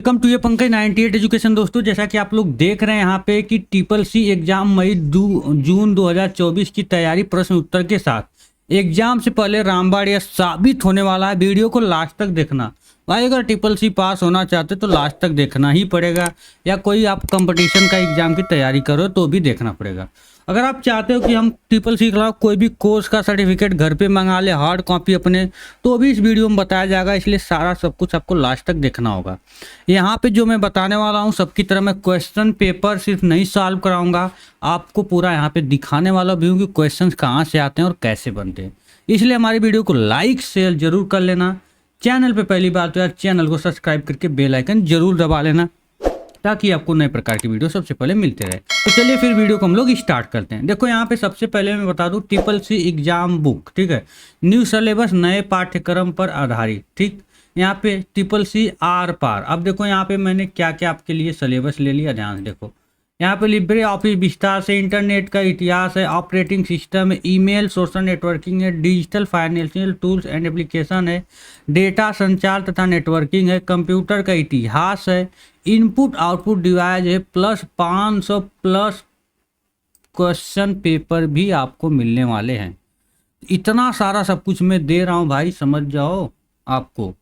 Welcome to ये Pankaj 98 education. दोस्तों, जैसा कि आप लोग देख रहे हैं यहाँ पे कि ट्रिपल सी एग्जाम जून 2024 की तैयारी प्रश्न उत्तर के साथ एग्जाम से पहले रामबाण यह साबित होने वाला है। वीडियो को लास्ट तक देखना भाई। अगर ट्रिपल सी पास होना चाहते तो लास्ट तक देखना ही पड़ेगा, या कोई आप कंपटीशन का एग्जाम की तैयारी करो तो भी देखना पड़ेगा। अगर आप चाहते हो कि हम ट्रिपल सी के अलावा कोई भी कोर्स का सर्टिफिकेट घर पे मंगा ले, हार्ड कॉपी अपने, तो भी इस वीडियो में बताया जाएगा। इसलिए सारा सब कुछ आपको लास्ट तक देखना होगा। यहाँ पे जो मैं बताने वाला हूँ सबकी तरह मैं क्वेश्चन पेपर सिर्फ नहीं सॉल्व कराऊंगा, आपको पूरा यहाँ पे दिखाने वाला भी हूँ कि क्वेश्चन कहाँ से आते हैं और कैसे बनते हैं। इसलिए हमारी वीडियो को लाइक शेयर जरूर कर लेना। चैनल पे पहली बार तो यार चैनल को सब्सक्राइब करके बेल आइकन जरूर दबा लेना, ताकि आपको नए प्रकार की वीडियो सबसे पहले मिलते रहे। तो चलिए फिर वीडियो को हम लोग स्टार्ट करते हैं। देखो यहाँ पे सबसे पहले मैं बता दूं ट्रिपल सी एग्जाम बुक, ठीक है, न्यू सिलेबस, नए पाठ्यक्रम पर आधारित। ठीक, यहाँ पे ट्रिपल सी आर पार। अब देखो यहाँ पे मैंने क्या क्या आपके लिए सिलेबस ले लिया, ध्यान से देखो। यहाँ पे लिब्रे ऑफिस विस्तार से, इंटरनेट का इतिहास है, ऑपरेटिंग सिस्टम है, ईमेल, सोशल नेटवर्किंग है, digital financial tools and application है, डेटा संचार तथा नेटवर्किंग है, कंप्यूटर का इतिहास है, इनपुट आउटपुट डिवाइस है, प्लस 500 प्लस क्वेश्चन पेपर भी आपको मिलने वाले हैं। इतना सारा सब कुछ मैं दे रहा हूँ भाई, समझ जाओ आपको।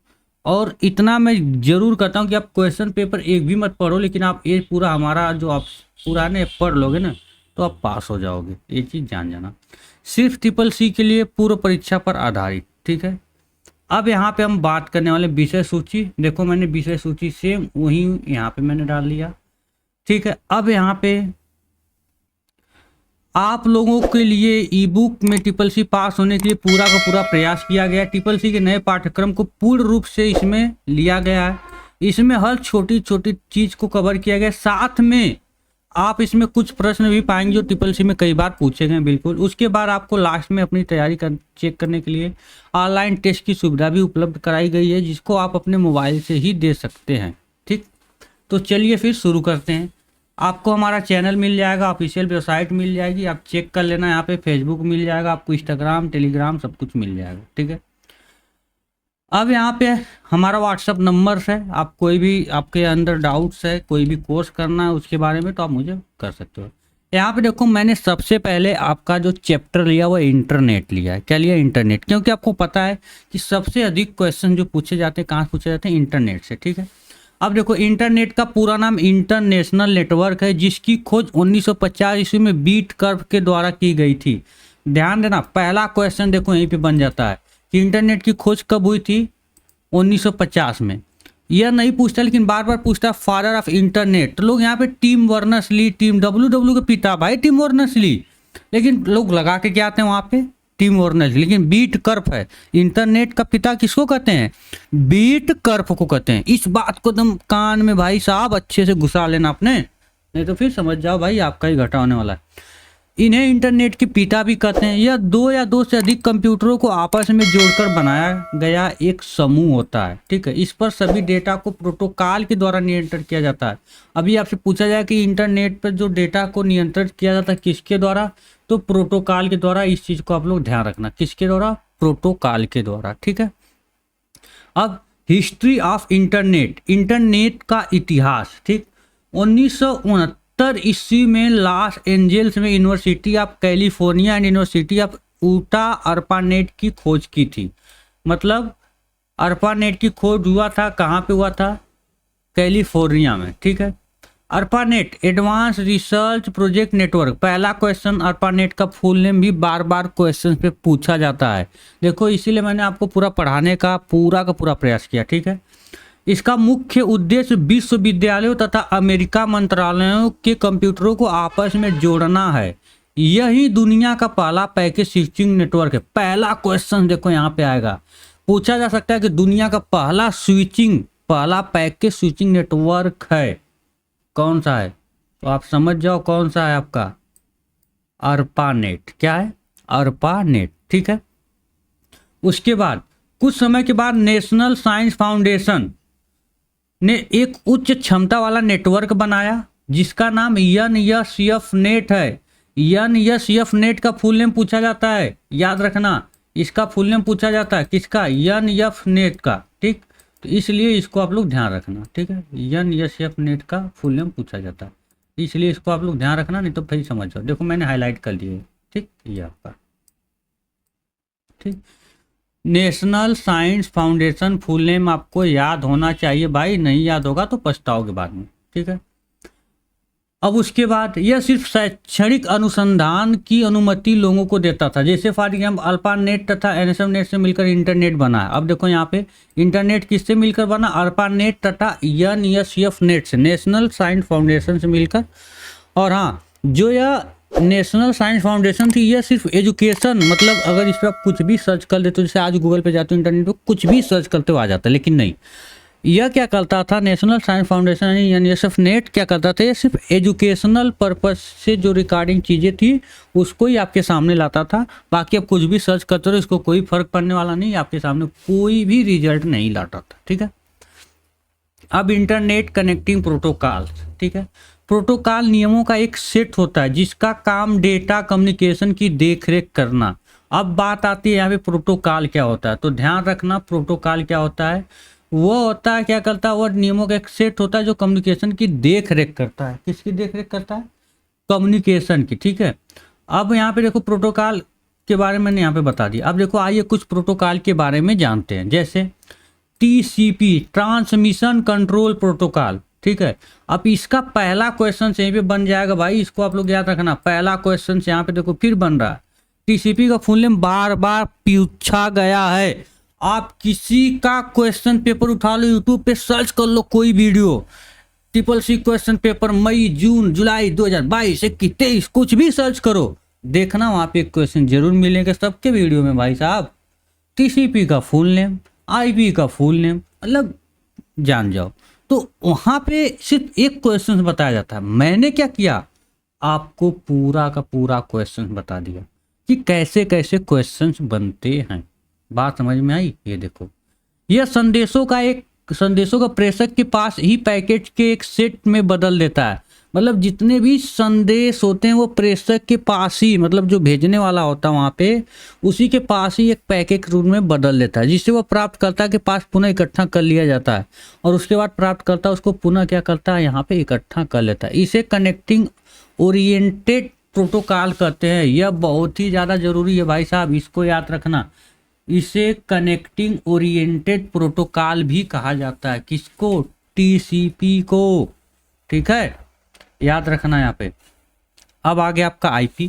और इतना मैं जरूर कहता हूँ कि आप क्वेश्चन पेपर एक भी मत पढ़ो, लेकिन आप ये पूरा हमारा जो आप पुराने पढ़ लोगे ना तो आप पास हो जाओगे, ये चीज़ जान जाना। सिर्फ ट्रिपल सी के लिए पूर्व परीक्षा पर आधारित, ठीक है। अब यहाँ पे हम बात करने वाले विषय सूची। देखो मैंने विषय सूची सेम वही यहाँ पे मैंने डाल लिया, ठीक है। अब यहाँ पे आप लोगों के लिए ई बुक में ट्रिपल सी पास होने के लिए पूरा का पूरा प्रयास किया गया है। ट्रिपल सी के नए पाठ्यक्रम को पूर्ण रूप से इसमें लिया गया है। इसमें हर छोटी छोटी चीज़ को कवर किया गया है। साथ में आप इसमें कुछ प्रश्न भी पाएंगे जो ट्रिपल सी में कई बार पूछे गए, बिल्कुल। उसके बाद आपको लास्ट में अपनी तैयारी चेक करने के लिए ऑनलाइन टेस्ट की सुविधा भी उपलब्ध कराई गई है, जिसको आप अपने मोबाइल से ही दे सकते हैं। ठीक, तो चलिए फिर शुरू करते हैं। आपको हमारा चैनल मिल जाएगा, ऑफिशियल वेबसाइट मिल जाएगी, आप चेक कर लेना। यहाँ पे फेसबुक मिल जाएगा आपको, इंस्टाग्राम, टेलीग्राम सब कुछ मिल जाएगा, ठीक है। अब यहाँ पे हमारा व्हाट्सअप नंबर है। आप कोई भी आपके अंदर डाउट्स है, कोई भी कोर्स करना है उसके बारे में, तो आप मुझे कर सकते हो। यहाँ पे देखो मैंने सबसे पहले आपका जो चैप्टर लिया वो इंटरनेट लिया है। क्या लिया? इंटरनेट। क्योंकि आपको पता है कि सबसे अधिक क्वेश्चन जो पूछे जाते हैं कहाँ से पूछे जाते हैं? इंटरनेट से, ठीक है। अब देखो इंटरनेट का पूरा नाम इंटरनेशनल नेटवर्क है, जिसकी खोज 1950 ईस्वी में बीट कर्व के द्वारा की गई थी। ध्यान देना, पहला क्वेश्चन देखो यहीं पे बन जाता है कि इंटरनेट की खोज कब हुई थी? 1950 में। यह नहीं पूछता, लेकिन बार बार पूछता फादर ऑफ इंटरनेट। तो लोग यहाँ पे Tim Berners Lee, Tim W के पिता भाई टिम बर्नर्स ली, लेकिन लोग लगा के क्या आते हैं वहाँ पे? Tim Berners. लेकिन बीट कर्व है। इंटरनेट का पिता किसको कहते हैं? बीट कर्व को कहते हैं। इस बात को तुम कान में भाई साहब अच्छे से घुसा लेना अपने, नहीं तो फिर समझ जाओ भाई आपका ही घाटा होने वाला है। इन्हें इंटरनेट के पिता भी कहते हैं। यह दो या दो से अधिक कंप्यूटरों को आपस में जोड़कर बनाया गया एक समूह होता है, ठीक है। इस पर सभी डेटा को प्रोटोकॉल के द्वारा नियंत्रित किया जाता है। अभी आपसे पूछा जाए कि इंटरनेट पर जो डेटा को नियंत्रित किया जाता है किसके द्वारा, तो प्रोटोकॉल के द्वारा। इस चीज को आप लोग ध्यान रखना, किसके द्वारा? प्रोटोकॉल के द्वारा, ठीक है। अब हिस्ट्री ऑफ इंटरनेट, इंटरनेट का इतिहास, ठीक। 1969 ईस्वी में लॉस एंजल्स में university of California and university of Utah ARPANET की खोज की थी। मतलब अर्पानेट की खोज हुआ था, कहाँ पे हुआ था? कैलिफोर्निया में, ठीक है। ARPANET advance research project network. पहला क्वेश्चन अर्पानेट का फुल नेम भी बार बार क्वेश्चन पे पूछा जाता है। देखो इसीलिए मैंने आपको पूरा पढ़ाने का पूरा प्रयास किया, ठीक है। इसका मुख्य उद्देश्य विश्वविद्यालयों तथा अमेरिका मंत्रालयों के कंप्यूटरों को आपस में जोड़ना है। यही दुनिया का पहला पैकेज स्विचिंग नेटवर्क है। पहला क्वेश्चन देखो यहाँ पे आएगा, पूछा जा सकता है कि दुनिया का पहला पैकेज स्विचिंग नेटवर्क है कौन सा है? तो आप समझ जाओ कौन सा है आपका? अर्पानेट। क्या है? अर्पानेट, ठीक है। उसके बाद कुछ समय के बाद नेशनल साइंस फाउंडेशन ने एक उच्च क्षमता वाला नेटवर्क बनाया, जिसका नाम NSF नेट है। NSF नेट का फुल नेम पूछा जाता है, याद रखना, इसका फुल नेम पूछा जाता है किसका? NSF नेट का, ठीक। तो इसलिए इसको आप लोग ध्यान रखना, ठीक है। NSF नेट का फुल नेम पूछा जाता है, इसलिए इसको आप लोग ध्यान रखना, नहीं तो फिर समझ जाओ। देखो मैंने हाईलाइट कर दिए, ठीक, ये आपका, ठीक। National science foundation full name आपको याद होना चाहिए भाई, नहीं याद होगा तो पछताओगे बाद में, ठीक है। अब उसके बाद यह सिर्फ शैक्षणिक अनुसंधान की अनुमति लोगों को देता था, जैसे फॉर एग्जाम्पल अल्पानेट तथा NSF नेट से मिलकर इंटरनेट बना है। अब देखो यहाँ पे इंटरनेट किससे मिलकर बना, अल्पानेट तथा NSF नेट से, नेशनल साइंस फाउंडेशन से मिलकर। और हाँ, जो यह नेशनल साइंस फाउंडेशन थी, यह सिर्फ एजुकेशन, मतलब अगर इस पर आप कुछ भी सर्च कर लेते हो, जैसे आज गूगल पे जाते हो इंटरनेट पे कुछ भी सर्च करते हो आ जाता है, लेकिन नहीं, यह क्या करता था, नेशनल साइंस फाउंडेशन यानी NSF नेट क्या करता था, ये सिर्फ एजुकेशनल पर्पस से जो रिकॉर्डिंग चीज़ें थी उसको ही आपके सामने लाता था। बाकी आप कुछ भी सर्च करते रहो, इसको कोई फर्क पड़ने वाला नहीं, आपके सामने कोई भी रिजल्ट नहीं लाता था, ठीक है। अब इंटरनेट कनेक्टिंग प्रोटोकॉल, ठीक है। प्रोटोकॉल नियमों का एक सेट होता है जिसका काम डेटा कम्युनिकेशन की देखरेख करना। अब बात आती है यहाँ पे प्रोटोकॉल क्या होता है, तो ध्यान रखना प्रोटोकॉल क्या होता है, वो होता है, क्या करता है, वो नियमों का एक सेट होता है जो कम्युनिकेशन की देख रेख करता है। किसकी देख रेख करता है, कम्युनिकेशन की, ठीक है। अब यहाँ पे देखो प्रोटोकॉल के बारे में मैंने यहाँ पे बता दिया। अब देखो आइए कुछ प्रोटोकॉल के बारे में जानते हैं, जैसे TCP ट्रांसमिशन कंट्रोल प्रोटोकॉल, ठीक है। अब इसका पहला क्वेश्चन यहीं पे बन जाएगा भाई, इसको आप लोग याद रखना, पहला क्वेश्चन यहाँ पे देखो फिर बन रहा है। TCP का फुल नेम बार बार पूछा गया है, आप किसी का क्वेश्चन पेपर उठा लो, यूट्यूब पे सर्च कर लो कोई वीडियो, CCC क्वेश्चन पेपर मई जून जुलाई 2022 21 23 कुछ भी सर्च करो, देखना वहाँ पे क्वेश्चन जरूर मिलेंगे सबके वीडियो में भाई साहब। TCP का फुल नेम, IP का फुल नेम, मतलब जान जाओ। तो वहाँ पे सिर्फ एक क्वेश्चन बताया जाता है। मैंने क्या किया, आपको पूरा का पूरा क्वेश्चन बता दिया कि कैसे कैसे क्वेश्चंस बनते हैं। बात समझ में आई, ये देखो, यह संदेशों का प्रेषक के पास ही पैकेट के एक सेट में बदल देता है। मतलब जितने भी संदेश होते हैं वो प्रेषक के पास ही, मतलब जो भेजने वाला होता है वहाँ पे उसी के पास ही एक पैकेट के रूप में बदल देता है, जिससे वो प्राप्तकर्ता के पास पुनः इकट्ठा कर लिया जाता है और उसके बाद प्राप्तकर्ता उसको पुनः क्या करता है, यहाँ पे इकट्ठा कर लेता है। इसे कनेक्टिंग ओरिएंटेड प्रोटोकॉल कहते हैं। यह बहुत ही ज़्यादा जरूरी है भाई साहब, इसको याद रखना। इसे कनेक्टिंग ओरिएंटेड प्रोटोकॉल भी कहा जाता है। किसको, TCP को, ठीक है, याद रखना यहाँ पे। अब आगे आपका IP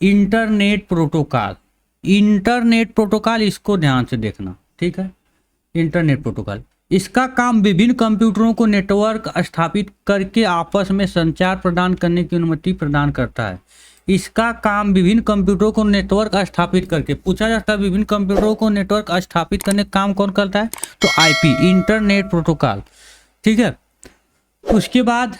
internet protocol. Internet protocol इसको ध्यान से देखना, ठीक है। इंटरनेट प्रोटोकॉल, इसका काम विभिन्न कंप्यूटरों को नेटवर्क स्थापित करके आपस में संचार प्रदान करने की अनुमति प्रदान करता है। इसका काम विभिन्न कंप्यूटरों को नेटवर्क स्थापित करके, पूछा जाता है विभिन्न कंप्यूटरों को नेटवर्क स्थापित करने का काम कौन करता है, तो IP इंटरनेट प्रोटोकॉल, ठीक है। उसके बाद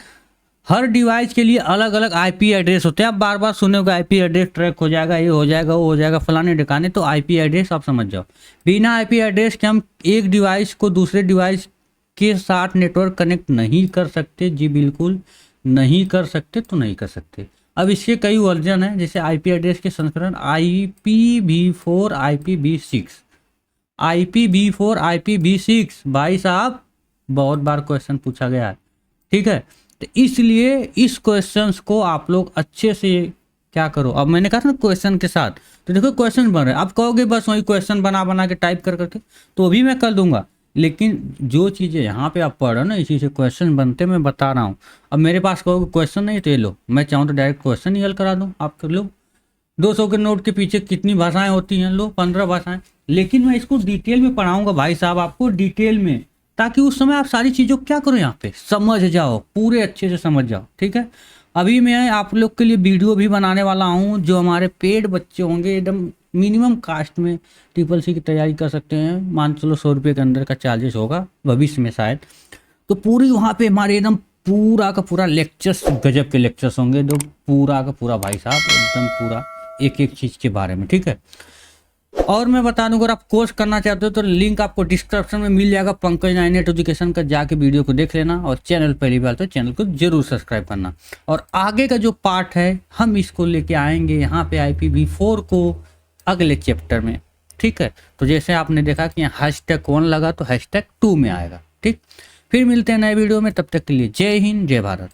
हर डिवाइस के लिए अलग अलग IP एड्रेस होते हैं। आप बार बार सुने होगा IP एड्रेस ट्रैक हो जाएगा, ये हो जाएगा, वो हो जाएगा, फलाने ठिकाने, तो IP एड्रेस आप समझ जाओ। बिना IP एड्रेस के हम एक डिवाइस को दूसरे डिवाइस के साथ नेटवर्क कनेक्ट नहीं कर सकते। जी बिल्कुल नहीं कर सकते, तो नहीं कर सकते। अब इसके कई वर्जन हैं, जैसे IP एड्रेस के संस्करण IPv4 IPv6, IPv4 IPv6 भाई साहब बहुत बार क्वेश्चन पूछा गया है, ठीक है। तो इसलिए इस क्वेश्चंस को आप लोग अच्छे से क्या करो। अब मैंने कहा था ना क्वेश्चन के साथ, तो देखो क्वेश्चन बन रहे हैं। आप कहोगे बस वही क्वेश्चन बना बना के टाइप कर करके, तो भी मैं कर दूंगा, लेकिन जो चीज़ें यहाँ पे आप पढ़ रहे हो ना, इसी से क्वेश्चन बनते मैं बता रहा हूँ। अब मेरे पास कहोगे क्वेश्चन नहीं, तो ये लो, मैं चाहूँ तो डायरेक्ट क्वेश्चन ही हल करा दूँ। आप कर लो, 200 के नोट के पीछे कितनी भाषाएं होती हैं, लो 15 भाषाएं। लेकिन मैं इसको डिटेल में पढ़ाऊंगा भाई साहब, आपको डिटेल में, ताकि उस समय आप सारी चीज़ों को क्या करो, यहाँ पे समझ जाओ, पूरे अच्छे से समझ जाओ, ठीक है। अभी मैं आप लोग के लिए वीडियो भी बनाने वाला हूँ, जो हमारे पेड बच्चे होंगे एकदम मिनिमम कास्ट में CCC की तैयारी कर सकते हैं, मान चलो 100 रुपये के अंदर का चार्जेस होगा भविष्य में शायद। तो पूरी वहाँ पे हमारे एकदम पूरा का पूरा लेक्चर्स, गजब के लेक्चर्स होंगे, तो पूरा का पूरा भाई साहब एकदम पूरा एक एक चीज़ के बारे में, ठीक है। और मैं बता दूं, अगर आप कोर्स करना चाहते हो तो लिंक आपको डिस्क्रिप्शन में मिल जाएगा, पंकज नाइन नेट एजुकेशन का, जाके वीडियो को देख लेना। और चैनल पहली बार तो चैनल को जरूर सब्सक्राइब करना। और आगे का जो पार्ट है हम इसको लेके आएंगे यहाँ पे IPv4 को अगले चैप्टर में, ठीक है, तो जैसे आपने देखा कि यहाँ #1 लगा तो #2 में आएगा। ठीक, फिर मिलते हैं नए वीडियो में, तब तक के लिए जय हिंद जय भारत।